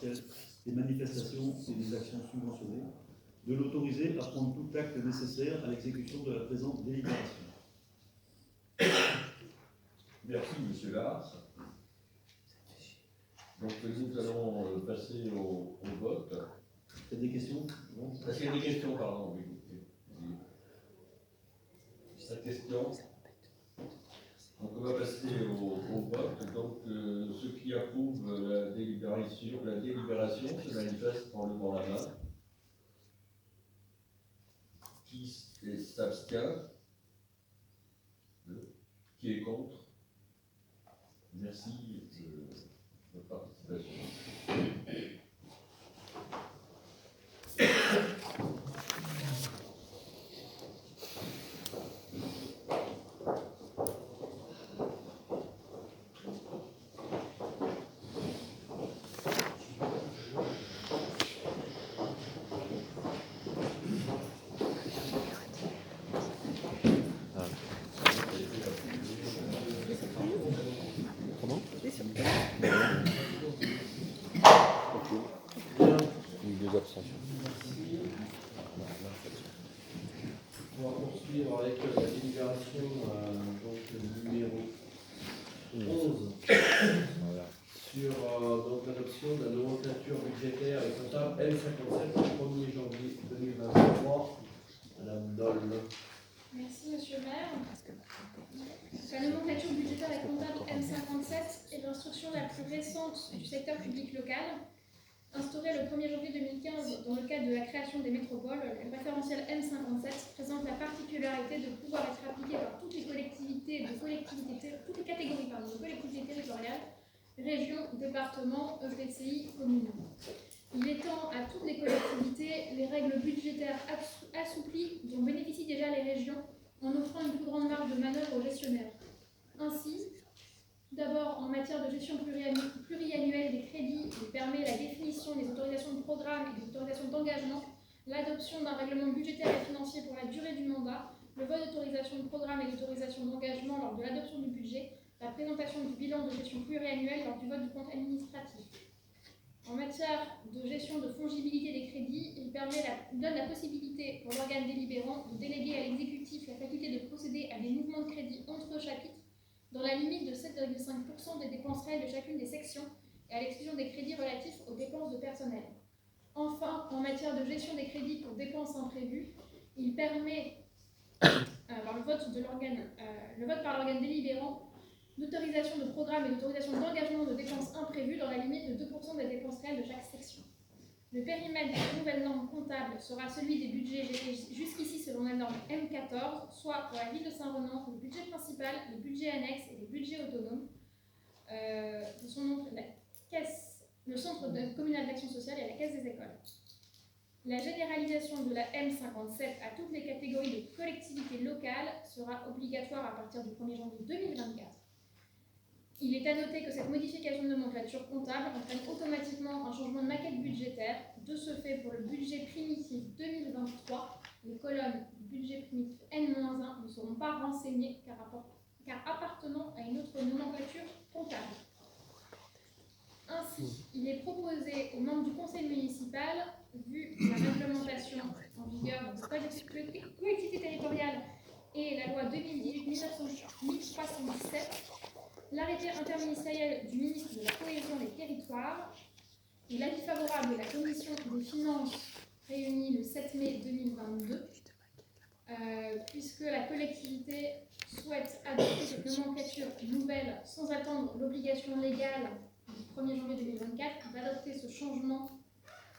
partielle des manifestations et des actions subventionnées, de l'autoriser à prendre tout acte nécessaire à l'exécution de la présente délibération. Merci, monsieur Lars. Donc nous allons passer au vote. Il y a des questions? Non. Est-ce qu'il y a des questions, pardon? Oui. Sa question. Donc on va passer au vote. Donc ceux qui approuvent la délibération se manifestent en levant la main. Qui s'abstient? Qui est contre? Merci de votre participation. On va poursuivre avec la délibération numéro 11 sur donc l'adoption de la nomenclature budgétaire et comptable L57 au 1er janvier 2023. Madame Doll. Merci Monsieur le maire. La nomenclature budgétaire et comptable M57 est l'instruction la plus récente du secteur public local. Instaurée le 1er janvier 2015 dans le cadre de la création des métropoles, le référentiel M57 présente la particularité de pouvoir être appliqué par toutes les collectivités, toutes les catégories de collectivités territoriales, régions, départements, EPCI, communes. Il étend à toutes les collectivités les règles budgétaires assouplies dont bénéficient déjà les régions en offrant une plus grande marge de manœuvre aux gestionnaires. Ainsi, d'abord, en matière de gestion pluriannuelle des crédits, il permet la définition des autorisations de programme et des autorisations d'engagement, l'adoption d'un règlement budgétaire et financier pour la durée du mandat, le vote d'autorisation de programme et d'autorisation d'engagement lors de l'adoption du budget, la présentation du bilan de gestion pluriannuelle lors du vote du compte administratif. En matière de gestion de fongibilité des crédits, il donne la possibilité pour l'organe délibérant de déléguer à l'exécutif la faculté de procéder à des mouvements de crédit entre chapitres dans la limite de 7,5% des dépenses réelles de chacune des sections et à l'exclusion des crédits relatifs aux dépenses de personnel. Enfin, en matière de gestion des crédits pour dépenses imprévues, il permet, par le vote par l'organe délibérant, d'autorisation de programme et d'autorisation d'engagement de dépenses imprévues dans la limite de 2% des dépenses réelles de chaque section. Le périmètre des nouvelles normes comptables sera celui des budgets gérés jusqu'ici selon la norme M14, soit pour la ville de Saint-Ronan, le budget principal, les budgets annexes et les budgets autonomes, le centre communal d'action sociale et la caisse des écoles. La généralisation de la M57 à toutes les catégories de collectivités locales sera obligatoire à partir du 1er janvier 2024. Il est à noter que cette modification de nomenclature comptable entraîne automatiquement un changement de maquette budgétaire. De ce fait, pour le budget primitif 2023, les colonnes du budget primitif N-1 ne seront pas renseignées car appartenant à une autre nomenclature comptable. Ainsi, il est proposé aux membres du conseil municipal, vu la réglementation en vigueur du Code de collectivité territoriale et la loi 2018-1317, l'arrêté interministériel du ministre de la Cohésion des Territoires et l'avis favorable de la Commission des Finances réunie le 7 mai 2022, puisque la collectivité souhaite adopter cette nomenclature nouvelle sans attendre l'obligation légale du 1er janvier 2024 d'adopter ce changement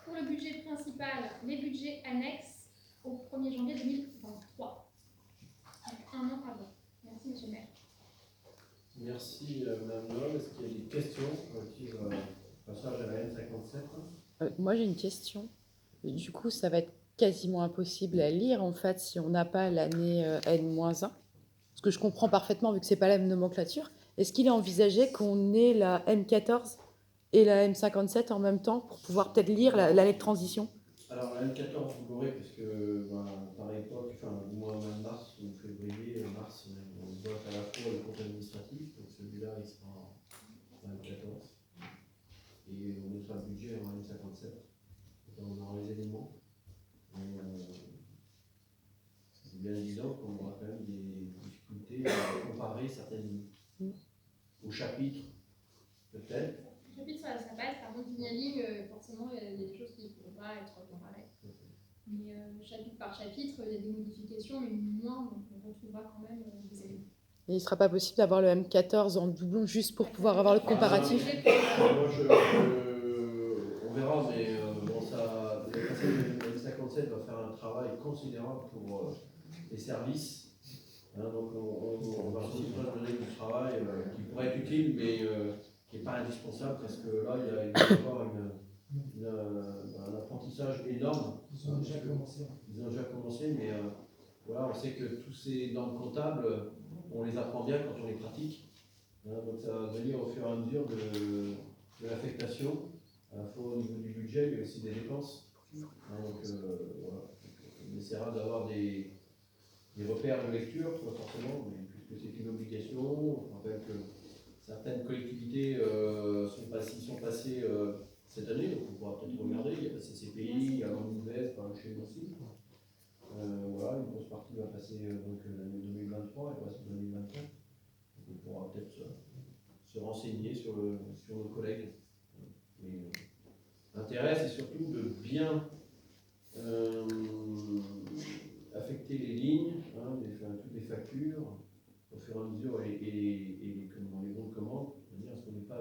pour le budget principal, les budgets annexes au 1er janvier 2023. Donc un an avant. Merci, monsieur le maire. Merci Mme Noël. Est-ce qu'il y a des questions relatives au passage à la N57? Moi j'ai une question. Du coup, ça va être quasiment impossible à lire en fait si on n'a pas l'année N-1. Ce que je comprends parfaitement vu que c'est pas la même nomenclature. Est-ce qu'il est envisagé qu'on ait la M14 et la M57 en même temps pour pouvoir peut-être lire l'année de transition? Alors la M14 vous l'aurez parce que par époque, du mois de mars ou février, mars, on vote à la fois le compte administratif, donc celui-là il sera en M14 et on mettra le budget en sous-chapitres, peut-être. Chapitre, ça passe, par contre, ligne à ligne, forcément, il y a des choses qui ne pourront pas être comparées. Mais chapitre par chapitre, il y a des modifications, mais moins, donc on retrouvera quand même des éléments. Et il ne sera pas possible d'avoir le M14 en doublon juste pour pouvoir avoir le comparatif. Moi, on verra, mais bon, ça, le M57 va faire un travail considérable pour les services. Hein, donc, on va aussi donner du travail qui pourrait être utile, mais qui n'est pas indispensable, parce que là, il va y avoir un apprentissage énorme. Ils ont déjà commencé. Ils ont déjà commencé, mais voilà, on sait que tous ces normes comptables, on les apprend bien quand on les pratique. Hein, donc ça va venir au fur et à mesure de l'affectation, à la fois au niveau du budget, mais aussi des dépenses. Hein, donc voilà, on essaiera d'avoir des repères de lecture, pas forcément, mais puisque c'est une obligation. On rappelle que certaines collectivités sont passées cette année, donc on pourra peut-être regarder. Il y a la CCPI, il y a l'Angouvès, par chez nous aussi. Voilà, une grosse partie va passer donc l'année 2023 et le reste de 2024. Donc on pourra peut-être se renseigner sur nos collègues. Mais l'intérêt, c'est surtout de bien affecter les lignes, hein, toutes les factures, au fur et à mesure, et les bons de commande, de manière à ce qu'on n'ait pas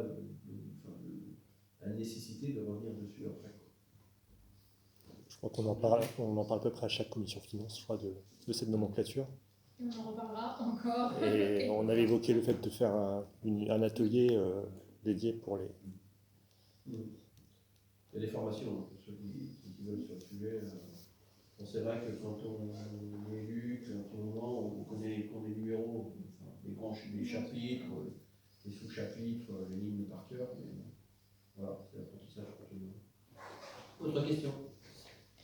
la nécessité de revenir dessus après. Je crois qu'on en parle à peu près à chaque commission finance, je crois, de cette nomenclature. Et on en reparlera encore. Et on avait évoqué le fait de faire un atelier dédié pour les... Il y a des formations, hein, pour ceux qui veulent sur le sujet. Bon, c'est vrai que quand on est élu, quand on connaît les numéros, les chapitres, les sous-chapitres, les lignes par cœur, mais voilà, c'est l'apprentissage continu. Autre question?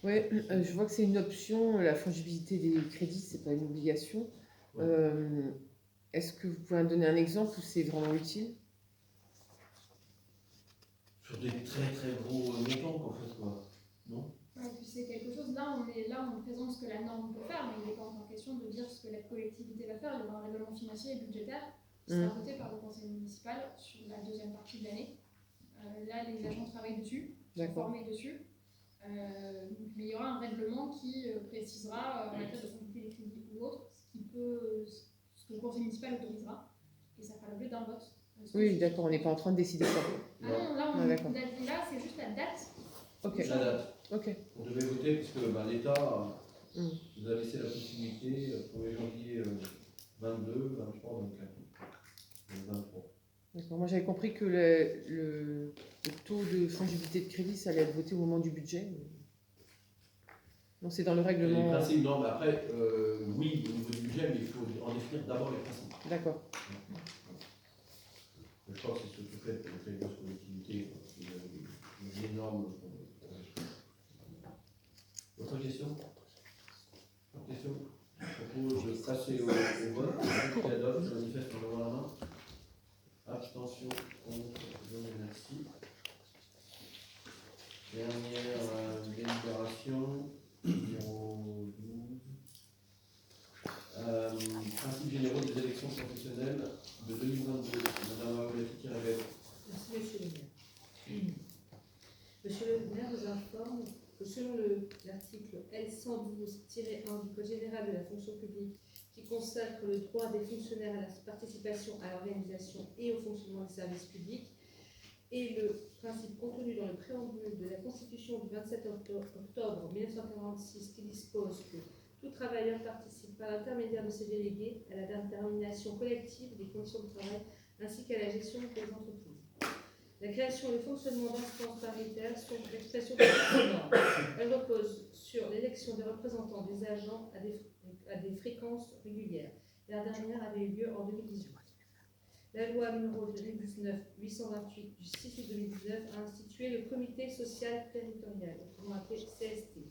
Oui, je vois que c'est une option, la fongibilité des crédits, c'est pas une obligation. Ouais. Est-ce que vous pouvez me donner un exemple où c'est vraiment utile? Sur des très très gros montants, en fait, quoi. Non? Ouais, puis c'est quelque chose, on présente ce que la norme peut faire, mais il n'est pas encore question de dire ce que la collectivité va faire. Il y aura un règlement financier et budgétaire qui sera voté par le conseil municipal sur la deuxième partie de l'année. Là, les agents travaillent dessus, sont formés dessus. Mais il y aura un règlement qui précisera en matière de fongibilité des crédits ou autre, ce que le conseil municipal autorisera, et ça fera l'objet d'un vote. Oui, d'accord, on n'est pas en train de décider ça. Ah non, là, c'est juste la date. Ok. La date. Ok. On devait voter puisque l'État nous a laissé la possibilité 1er janvier 22, 23, 24. 23. D'accord. Moi, j'avais compris que le taux de fongibilité de crédit, ça allait être voté au moment du budget. Donc, c'est dans le règlement. Les principes, non, mais après, oui, au niveau du budget, mais il faut en définir d'abord les principes. D'accord. Je crois que c'est ce que fait les grosses collectivités, parce qu'il y a des normes. Autre question? Autre question? Je propose de passer au vote. Qui adopte, je manifeste en levant la main. Abstention, contre, je vous remercie. Dernière délibération, numéro 12. Principes généraux des élections professionnelles de 2022. Madame Aoulet-Kirabel. Merci, monsieur le maire. Monsieur le maire vous informe que selon l'article L112-1 du Code général de la fonction publique, qui consacre le droit des fonctionnaires à la participation à l'organisation et au fonctionnement des services publics, et le principe contenu dans le préambule de la Constitution du 27 octobre 1946 qui dispose que tout travailleur participe par l'intermédiaire de ses délégués à la détermination collective des conditions de travail ainsi qu'à la gestion des entreprises. La création et le fonctionnement d'instances paritaires sont l'expression de cette norme. Elle repose sur l'élection des représentants des agents à des fréquences régulières. La dernière avait eu lieu en 2018. La loi numéro 2019-828 du 6 août 2019 a institué le comité social territorial, autrement appelé CST.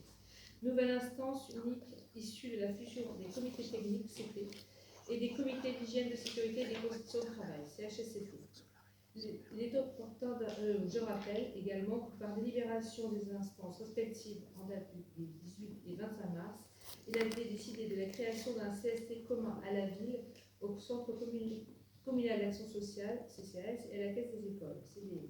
Nouvelle instance unique issue de la fusion des comités techniques CT et des comités d'hygiène, de sécurité et des conditions de travail CHSCT. Il est opportun, je rappelle également que par délibération des instances respectives en date du 18 et 25 mars, il a été décidé de la création d'un CST commun à la ville, au centre communale d'action sociale, CCAS, et à la Caisse des écoles, CDE.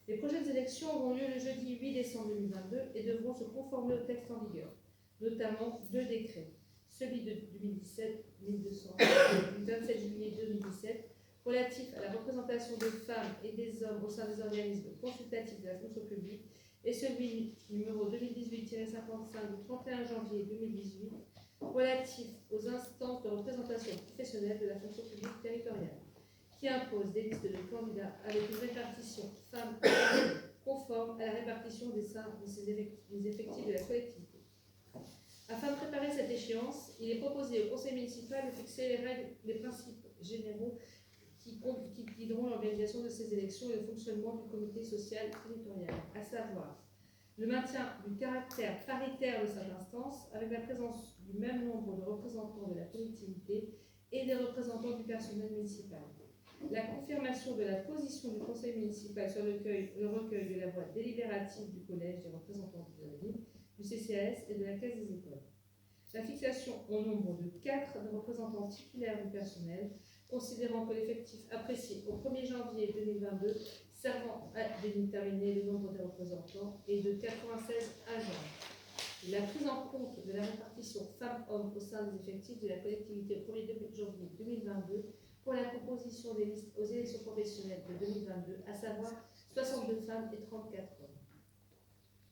Les prochaines élections auront lieu le jeudi 8 décembre 2022 et devront se conformer au texte en vigueur, notamment 2 décrets. Celui de 2017-1200 du 27 juillet 2017 relatif à la représentation des femmes et des hommes au sein des organismes consultatifs de la fonction publique et celui numéro 2018-55 du 31 janvier 2018 relatif aux instances de représentation professionnelle de la fonction publique territoriale, qui impose des listes de candidats avec une répartition femmes-hommes conforme à la répartition des effectifs de la collectivité. Afin de préparer cette échéance, il est proposé au conseil municipal de fixer les principes généraux qui guideront l'organisation de ces élections et le fonctionnement du comité social territorial, à savoir le maintien du caractère paritaire de cette instance avec la présence du même nombre de représentants de la collectivité et des représentants du personnel municipal. La confirmation de la position du conseil municipal sur le recueil de la voix délibérative du collège des représentants de la ville, du CCAS et de la Caisse des écoles. La fixation au nombre de 4 de représentants titulaires du personnel, considérant que l'effectif apprécié au 1er janvier 2022 servant à déterminer le nombre des représentants est de 96 agents. La prise en compte de la répartition femmes-hommes au sein des effectifs de la collectivité au 1er janvier 2022 pour la composition des listes aux élections professionnelles de 2022, à savoir 62 femmes et 34 hommes.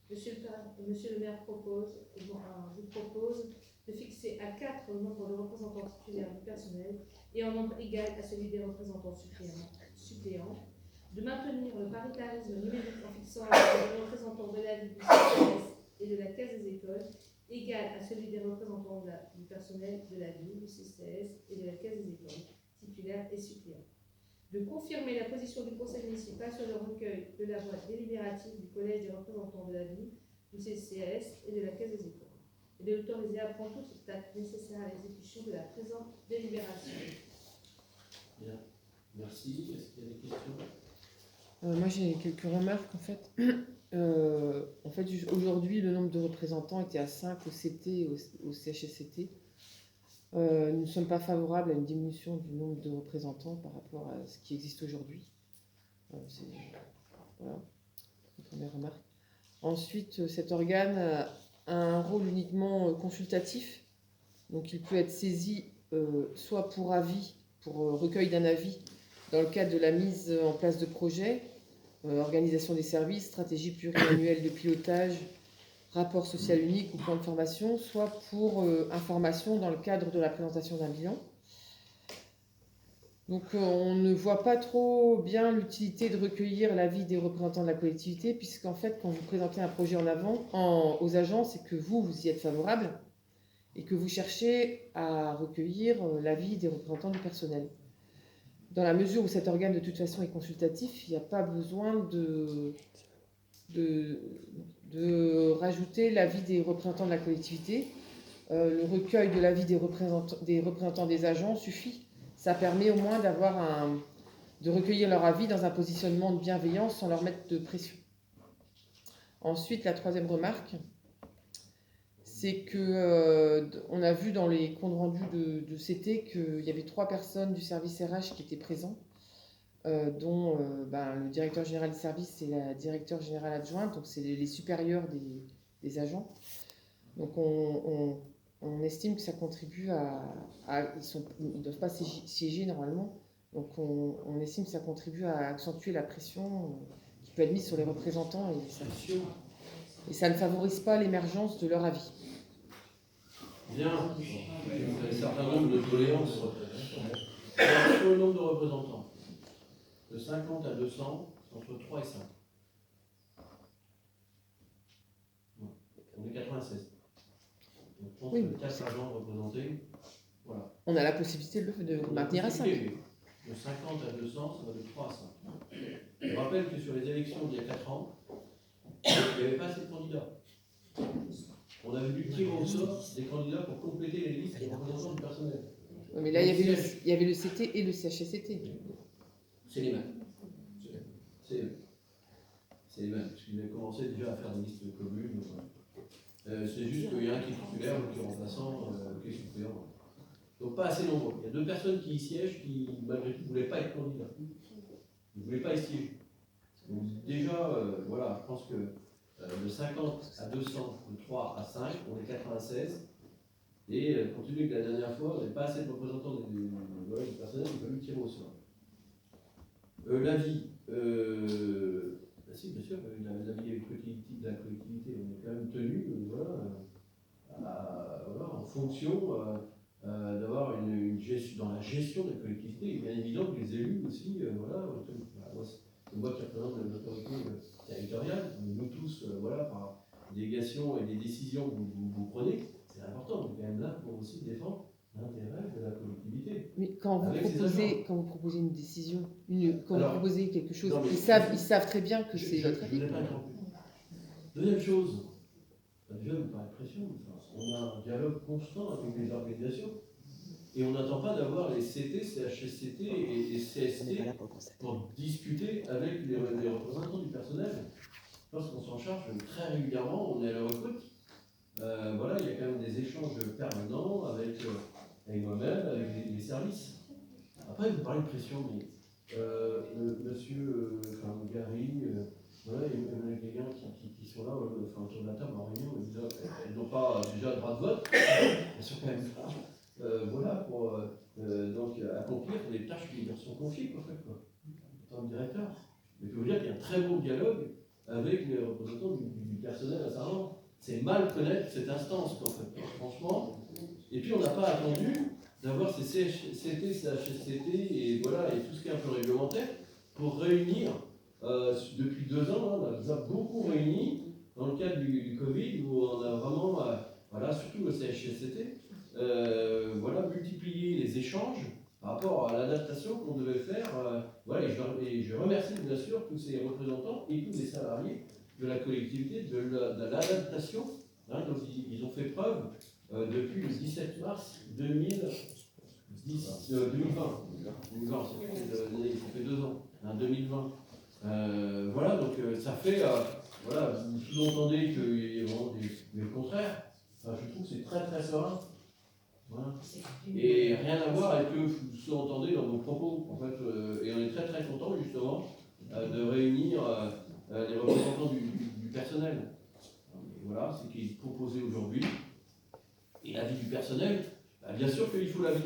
Monsieur le maire vous propose de fixer à 4 le nombre de représentants titulaires du personnel et en nombre égal à celui des représentants suppléants, de maintenir le paritarisme numérique en fixant le nombre de représentants de la ville du CCS et de la Caisse des écoles égal à celui des représentants du personnel de la ville, du CCS et de la Caisse des écoles, titulaires et suppléants. De confirmer la position du conseil municipal sur le recueil de la voix délibérative du collège des représentants de la ville, du CCAS et de la Caisse des écoles, et de l'autoriser à prendre tout acte nécessaire à l'exécution de la présente délibération. Bien, merci. Est-ce qu'il y a des questions? Moi, j'ai quelques remarques, en fait. Aujourd'hui, le nombre de représentants était à 5 au CT et au CHSCT. Nous ne sommes pas favorables à une diminution du nombre de représentants par rapport à ce qui existe aujourd'hui. C'est voilà, une première remarque. Ensuite, cet organe a un rôle uniquement consultatif. Donc, il peut être saisi soit pour avis, pour recueil d'un avis, dans le cadre de la mise en place de projets, organisation des services, stratégie pluriannuelle de pilotage, rapport social unique ou plan de formation, soit pour information dans le cadre de la présentation d'un bilan. Donc on ne voit pas trop bien l'utilité de recueillir l'avis des représentants de la collectivité, puisqu'en fait, quand vous présentez un projet en avant aux agents, c'est que vous y êtes favorable et que vous cherchez à recueillir l'avis des représentants du personnel. Dans la mesure où cet organe de toute façon est consultatif, il n'y a pas besoin de rajouter l'avis des représentants de la collectivité. Le recueil de l'avis des représentants des agents suffit. Ça permet au moins de recueillir leur avis dans un positionnement de bienveillance sans leur mettre de pression. Ensuite, la troisième remarque, c'est que on a vu dans les comptes rendus de CT qu'il y avait 3 personnes du service RH qui étaient présents, dont le directeur général des services et la directeure générale adjointe, donc c'est les supérieurs des agents. Donc on estime que ça contribue ils ne doivent pas siéger normalement, donc on estime que ça contribue à accentuer la pression qui peut être mise sur les représentants et ça ne favorise pas l'émergence de leur avis. Bien, vous avez un certain nombre de doléances. Sur le nombre de représentants, de 50 à 200, entre 3 et 5. On est 96. Donc, je pense Oui, que 4 agents représentés, voilà. On a la possibilité de maintenir à 5. De 50 à 200, ça va de 3 à 5. Je rappelle que sur les élections d'il y a 4 ans, il n'y avait pas assez de candidats. On avait dû tirer au sort des candidats pour compléter les listes de représentants du personnel. Mais là, il y avait le CT et le CHSCT. C'est les mêmes. C'est les mêmes, parce qu'ils avaient commencé déjà à faire des listes communes. C'est juste qu'il y a un qui est titulaire, l'autre qui est remplaçant, qui est suppléant. Donc pas assez nombreux. Il y a 2 personnes qui y siègent qui, malgré tout, ne voulaient pas être candidats. Ils ne voulaient pas y siéger. Donc déjà, voilà, je pense que de 50 à 200, de 3 à 5, on est 96. Et compte tenu que la dernière fois, on n'avait pas assez de représentants du personnel, il a fallu tirer au sort. L'avis, bah si, bien sûr, l'avis de la collectivité, on est quand même tenu, voilà, en fonction d'avoir une gestion, dans la gestion des collectivités, il est bien évident que les élus aussi, c'est moi qui représente l'autorité territoriale, nous tous, par délégation et les décisions que vous prenez, c'est important, on est quand même là pour aussi défendre l'intérêt de la collectivité. Mais quand vous, Avec ses proposez une décision, quand Alors, vous proposez quelque chose, non, mais- ils savent très bien que c'est votre avis. Deuxième chose, déjà, vous parlez de pression, on a un dialogue constant avec les organisations et on n'attend pas d'avoir les CT, CHSCT et CST pour discuter avec les représentants du personnel. Parce qu'on s'en charge très régulièrement, on est à leur écoute. Voilà, il y a quand même des échanges permanents avec moi-même, avec les services. Après, vous parlez de pression, mais monsieur Gary, voilà, il y a des gens qui sont là autour de la table en réunion, elles n'ont pas déjà le droit de vote, elles sont quand même là, voilà, pour donc accomplir les tâches qui leur sont confiées, en fait, en tant que directeur. Mais je peux vous dire qu'il y a un très bon dialogue avec les représentants du personnel à Saint-Laurent. C'est mal connaître cette instance, en fait, franchement. Et puis on n'a pas attendu d'avoir ces CT, CHSCT et voilà, et tout ce qui est un peu réglementaire pour réunir, depuis 2 ans, on a déjà beaucoup réuni dans le cadre du Covid, où on a vraiment, voilà, surtout le CHSCT, voilà, multiplié les échanges par rapport à l'adaptation qu'on devait faire. Voilà, et je remercie bien sûr tous ces représentants et tous les salariés de la collectivité de l'adaptation. Hein, donc ils ont fait preuve depuis le 17 mars 2020. Ça fait 2 ans, hein, 2020. Voilà, donc ça fait, voilà, vous sous-entendez qu'il y a vraiment mais le contraire. Enfin, je trouve que c'est très très serein. Voilà. Et rien à voir avec ce que vous sous-entendez dans vos propos, en fait. Et on est très très content justement de réunir les représentants du personnel. Voilà, c'est qui est proposé aujourd'hui. Et l'avis du personnel, bien sûr qu'il faut l'avis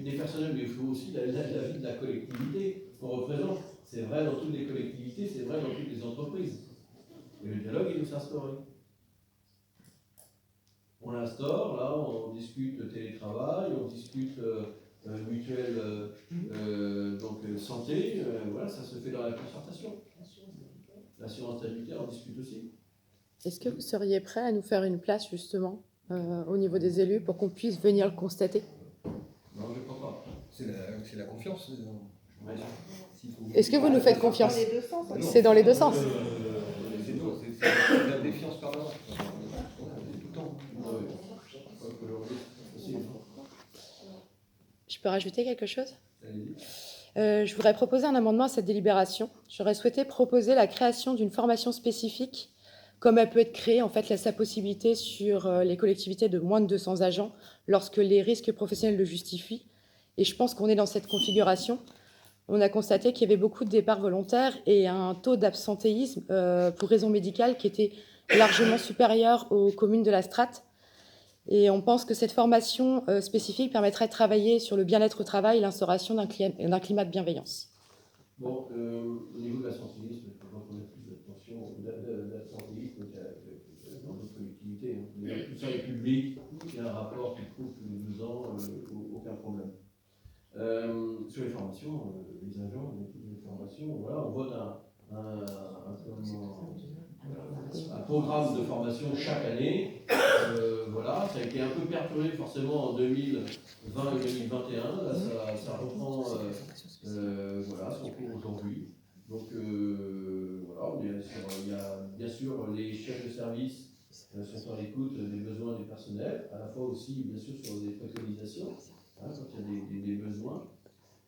des personnels, mais il faut aussi l'avis de la collectivité qu'on représente. C'est vrai dans toutes les collectivités, c'est vrai dans toutes les entreprises. Et le dialogue, il doit s'instaurer. On l'instaure, là, on discute télétravail, on discute mutuelle santé, voilà, ça se fait dans la concertation. L'assurance sanitaire, on discute aussi. Est-ce que vous seriez prêt à nous faire une place justement au niveau des élus pour qu'on puisse venir le constater? Non, je ne crois pas. C'est la confiance. Ouais. Est-ce que vous nous faites confiance? Dans les deux sens. C'est dans les deux sens. C'est la défiance permanente. Tout le temps. Je peux rajouter quelque chose? Je voudrais proposer un amendement à cette délibération. J'aurais souhaité proposer la création d'une formation spécifique, comme elle peut être créée, en fait, laisse la possibilité sur les collectivités de moins de 200 agents, lorsque les risques professionnels le justifient. Et je pense qu'on est dans cette configuration. On a constaté qu'il y avait beaucoup de départs volontaires et un taux d'absentéisme pour raison médicale qui était largement supérieur aux communes de la strate. Et on pense que cette formation spécifique permettrait de travailler sur le bien-être au travail et l'instauration d'un climat de bienveillance. Bon, au niveau de l'absentéisme, il faut qu'on ait plus d'attention d'absentéisme dans d'autres collectivités. Tout ça est public, il y a un rapport qui prouve que les 2 ans, aucun problème. Sur les formations, les agents, toutes les formations, voilà, on vote un programme de formation chaque année. Voilà, ça a été un peu perturbé forcément en 2020 et 2021. Là, ça reprend voilà, son cours aujourd'hui. Donc voilà, il y a bien sûr les chefs de service sont à l'écoute des besoins du personnel, à la fois aussi bien sûr sur des préconisations, hein, quand il y a des besoins.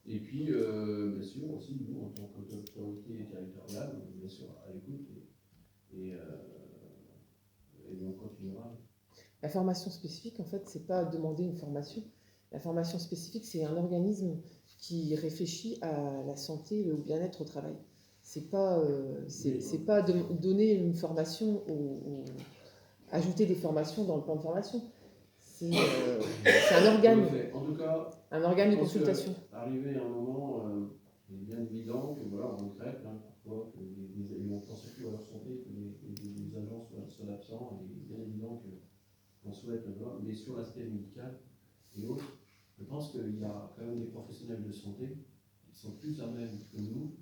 Et puis bien sûr aussi nous en tant qu'autorité territoriale, bien sûr à l'écoute et on continuera. La formation spécifique, en fait, c'est pas demander une formation, La formation spécifique, c'est un organisme qui réfléchit à la santé et au bien-être au travail. C'est pas, donner une formation, ajouter des formations dans le plan de formation. C'est un organe, En tout cas, un organe de je pense que consultation. arrivé à un moment, il est bien évident que voilà, on regrette parfois que on pense plus à leur santé, que les agents soient absents, et il est bien évident qu'on souhaite, mais sur l'aspect médical et autres, je pense qu'il y a quand même des professionnels de santé qui sont plus à même que nous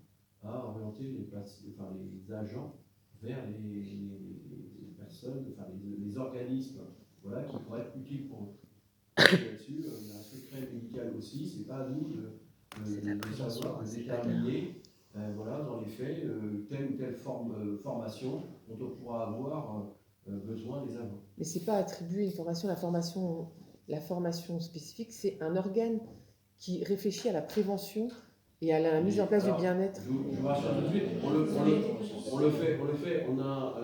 à orienter les agents vers les personnes, les organismes, voilà, qui pourraient être utiles pour eux. Là-dessus, il y a un secret médical aussi, c'est pas à nous de savoir, de déterminer, voilà, dans les faits, telle ou telle formation dont on pourra avoir besoin des agents. Mais c'est pas attribuer une formation, la formation spécifique, c'est un organe qui réfléchit à la prévention et à la mise en place du bien-être. Je vous rassure tout de suite, on le fait. On a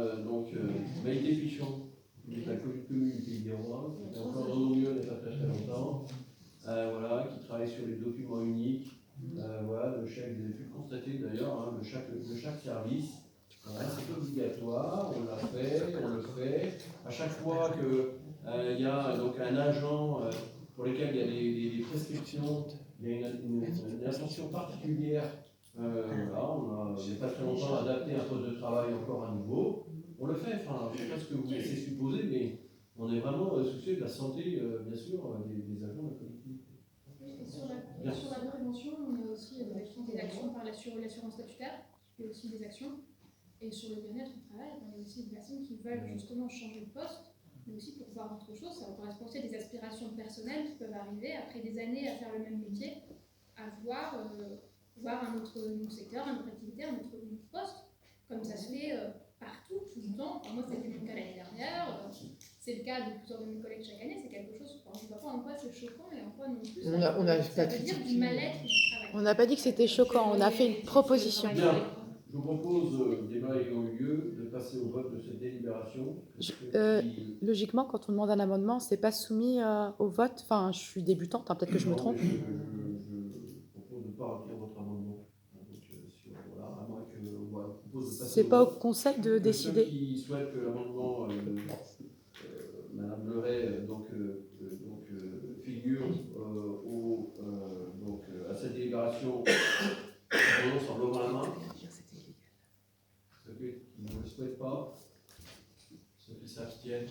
Maïté Pichon, qui est la communauté d'Irois, qui est encore dans nos lieux, il n'y a pas très longtemps, voilà, qui travaille sur les documents uniques, voilà, de chaque, des études constatées d'ailleurs, de chaque service. Voilà, c'est obligatoire, on l'a fait, on le fait. À chaque fois qu'il y a donc un agent pour lequel il y a des prescriptions, il y a une attention particulière. Voilà, on a, il n'y a pas très longtemps, adapté un poste de travail encore à nouveau. On le fait, enfin, je ne sais pas ce que vous laissez supposer, mais on est vraiment soucieux de la santé, bien sûr, des agents de la collectivité. Et sur la prévention, on a aussi des actions par l'assurance statutaire, qui fait aussi des actions. Et sur le bien-être au travail, il y a aussi des personnes qui veulent justement changer de poste, mais aussi pour voir autre chose. Ça correspond aussi à des aspirations personnelles qui peuvent arriver après des années à faire le même métier, à voir un autre secteur, une autre activité, un autre poste, comme ça se fait partout, tout le temps. Enfin, moi, c'était mon cas l'année dernière, c'est le cas de plusieurs de mes collègues chaque année, c'est quelque chose, je ne vois pas en quoi c'est choquant et en quoi non plus. Ça veut dire du mal-être du travail. On n'a pas dit que c'était choquant, on a fait une proposition. Bien. Je vous propose, débat ayant eu lieu, de passer au vote de cette délibération. Logiquement, quand on demande un amendement, c'est pas soumis au vote. Enfin, je suis débutante, hein, peut-être que je me trompe. Je propose de ne pas retirer votre amendement. Donc, à moins que, propose de passer C'est au pas au vote. conseil de décider. Ceux qui souhaitent que l'amendement, Madame Leray, figure à cette délibération, en levant la main. Ceux qui ne le souhaitent pas, ceux qui s'abstiennent.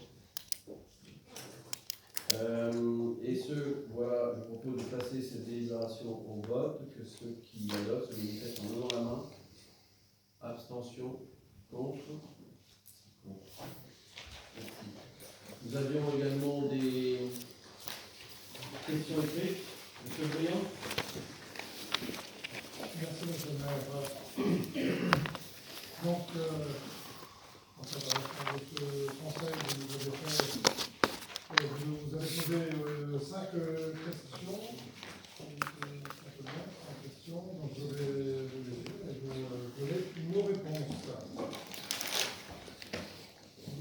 Voilà, je propose de passer cette délibération au vote, que ceux qui l'adoptent se manifestent en levant la main. Abstention, contre. Nous avions également des questions écrites. Monsieur Briand. Merci, monsieur le maire. Donc, en fait, avec le conseil, vous avez posé 5 questions. Donc, je vais vous donner nos réponses.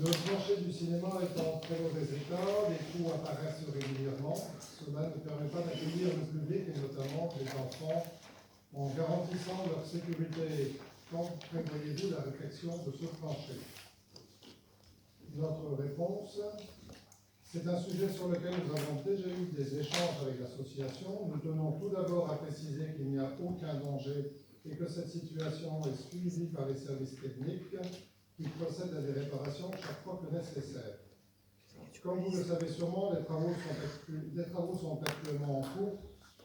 Le plancher du cinéma est en très mauvais état, les trous apparaissent régulièrement. Cela ne permet pas d'accueillir le public et notamment les enfants en garantissant leur sécurité. Quand prévoyez-vous la réfection de ce plancher? Notre réponse, c'est un sujet sur lequel nous avons déjà eu des échanges avec l'association. Nous tenons tout d'abord à préciser qu'il n'y a aucun danger et que cette situation est suivie par les services techniques qui procèdent à des réparations chaque fois que nécessaire. Comme vous le savez sûrement, des travaux sont actuellement en cours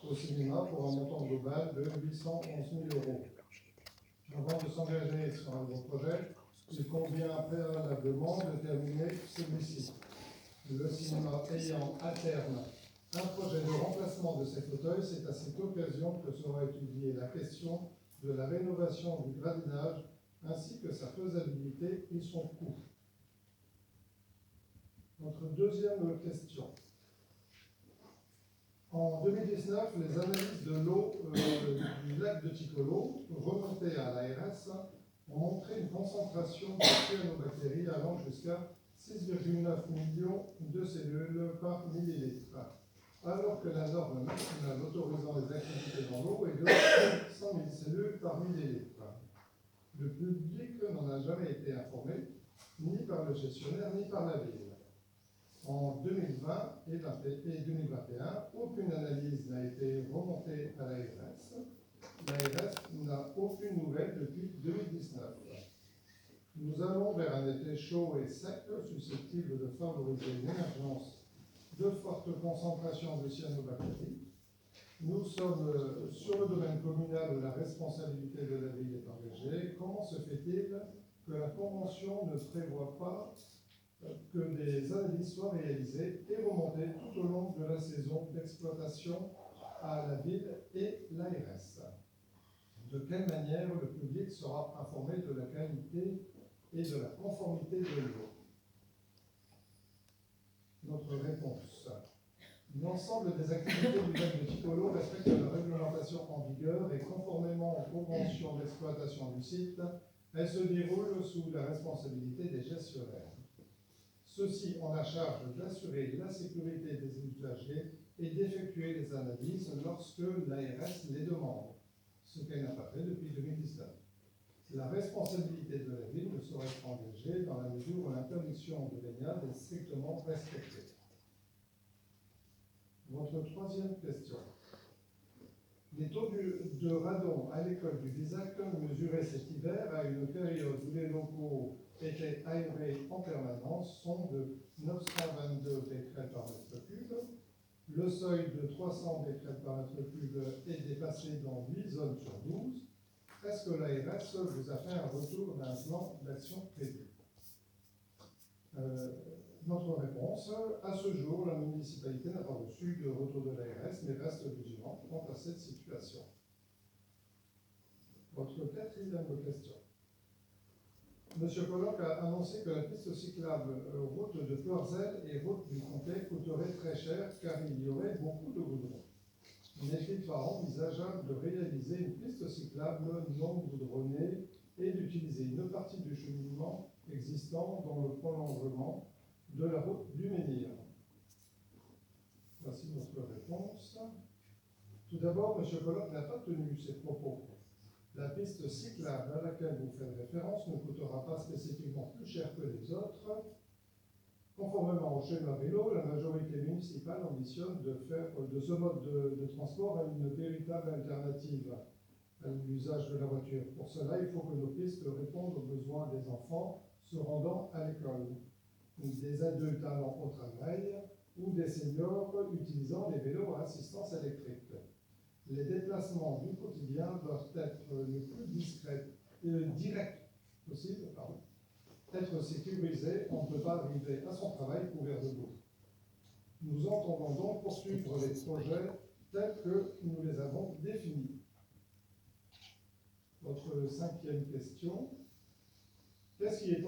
au cinéma pour un montant global de 811 000 €. Avant de s'engager sur un nouveau projet, il convient préalablement de terminer celui-ci. Le cinéma ayant à terme un projet de remplacement de ces fauteuils, c'est à cette occasion que sera étudiée la question de la rénovation du gradinage ainsi que sa faisabilité et son coût. Notre deuxième question. En 2019, les analyses de l'eau du lac de Ticolo, remontées à l'ARS, ont montré une concentration de cyanobactéries allant jusqu'à 6,9 millions de cellules par millilitre. alors que la norme maximale autorisant les activités dans l'eau est de 100 000 cellules par millilitre. Le public n'en a jamais été informé, ni par le gestionnaire, ni par la ville. En 2020 et 2021, aucune analyse n'a été remontée à l'ARS. L'ARS n'a aucune nouvelle depuis 2019. Nous allons vers un été chaud et sec, susceptible de favoriser l'émergence de fortes concentrations de cyanobactéries. Nous sommes sur le domaine communal où la responsabilité de la ville est engagée. Comment se fait-il que la Convention ne prévoit pas que des analyses soient réalisées et remontées tout au long de la saison d'exploitation à la ville et l'ARS? De quelle manière le public sera informé de la qualité et de la conformité de l'eau? Notre réponse. L'ensemble des activités du domaine de Ticolo respectent la réglementation en vigueur et conformément aux conventions d'exploitation du site, elles se déroulent sous la responsabilité des gestionnaires. Ceux-ci ont la charge d'assurer la sécurité des usagers et d'effectuer les analyses lorsque l'ARS les demande, ce qu'elle n'a pas fait depuis 2019. La responsabilité de la ville ne saurait être engagée dans la mesure où l'interdiction de baignade est strictement respectée. Votre troisième question. Les taux de radon à l'école du Visac mesurés cet hiver à une période où les locaux étaient aérés en permanence sont de 922 becquerels par mètre cube. Le seuil de 300 becquerels par mètre cube est dépassé dans 8 zones sur 12. Est-ce que l'ARS vous a fait un retour d'un plan d'action prévu? Notre réponse, à ce jour, la municipalité n'a pas reçu de retour de l'ARS, mais reste vigilante quant à cette situation. Votre quatrième question. Monsieur Pollock a annoncé que la piste cyclable route de Ploerzel et route du Comté coûterait très cher car il y aurait beaucoup de goudron. N'est-il pas envisageable de réaliser une piste cyclable non goudronnée et d'utiliser une partie du cheminement existant dans le prolongement de la route du Menhir? Voici notre réponse. Tout d'abord, M. Pollock n'a pas tenu ses propos. La piste cyclable à laquelle vous faites référence ne coûtera pas spécifiquement plus cher que les autres. Conformément au schéma vélo, la majorité municipale ambitionne de faire de ce mode de transport une véritable alternative à l'usage de la voiture. Pour cela, il faut que nos pistes répondent aux besoins des enfants se rendant à l'école, des adultes allant au travail ou des seniors utilisant des vélos à assistance électrique. Les déplacements du quotidien doivent être le plus direct possible, être sécurisés. On ne peut pas arriver à son travail couvert de boue. Nous entendons donc poursuivre les projets tels que nous les avons définis. Votre cinquième question. Qu'est-ce qui est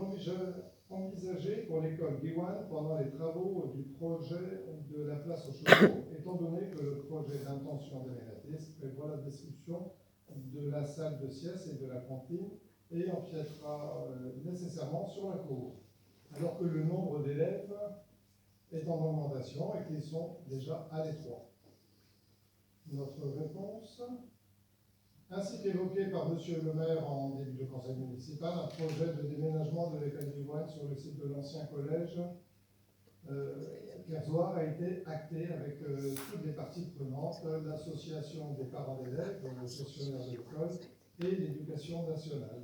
envisagé pour l'école Diwan pendant les travaux du projet de la place aux chevaux, étant donné que le projet d'intention de l'ENATIS prévoit la destruction de la salle de sieste et de la cantine et empiétera nécessairement sur la cour, alors que le nombre d'élèves est en augmentation et qu'ils sont déjà à l'étroit. Notre réponse. Ainsi qu'évoqué par M. le maire en début de conseil municipal, un projet de déménagement de l'école Diwan sur le site de l'ancien collège Kerzoir a été acté avec toutes les parties prenantes, l'association des parents d'élèves, le gestionnaire de l'école et l'éducation nationale.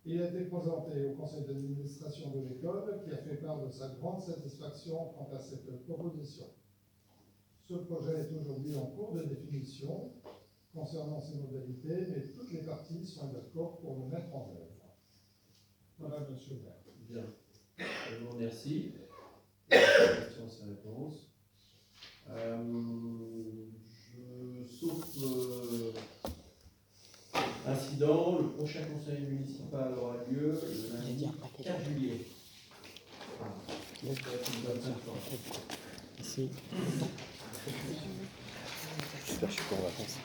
Il a été présenté au conseil d'administration de l'école qui a fait part de sa grande satisfaction quant à cette proposition. Ce projet est aujourd'hui en cours de définition concernant ses modalités, mais toutes les parties sont d'accord pour le mettre en œuvre. Voilà, monsieur le maire. Bien. Je vous remercie. Question, sa réponse. Sauf incident, le prochain conseil municipal aura lieu le lundi 4 juillet. Ici. J'espère que je suis pas en vacances.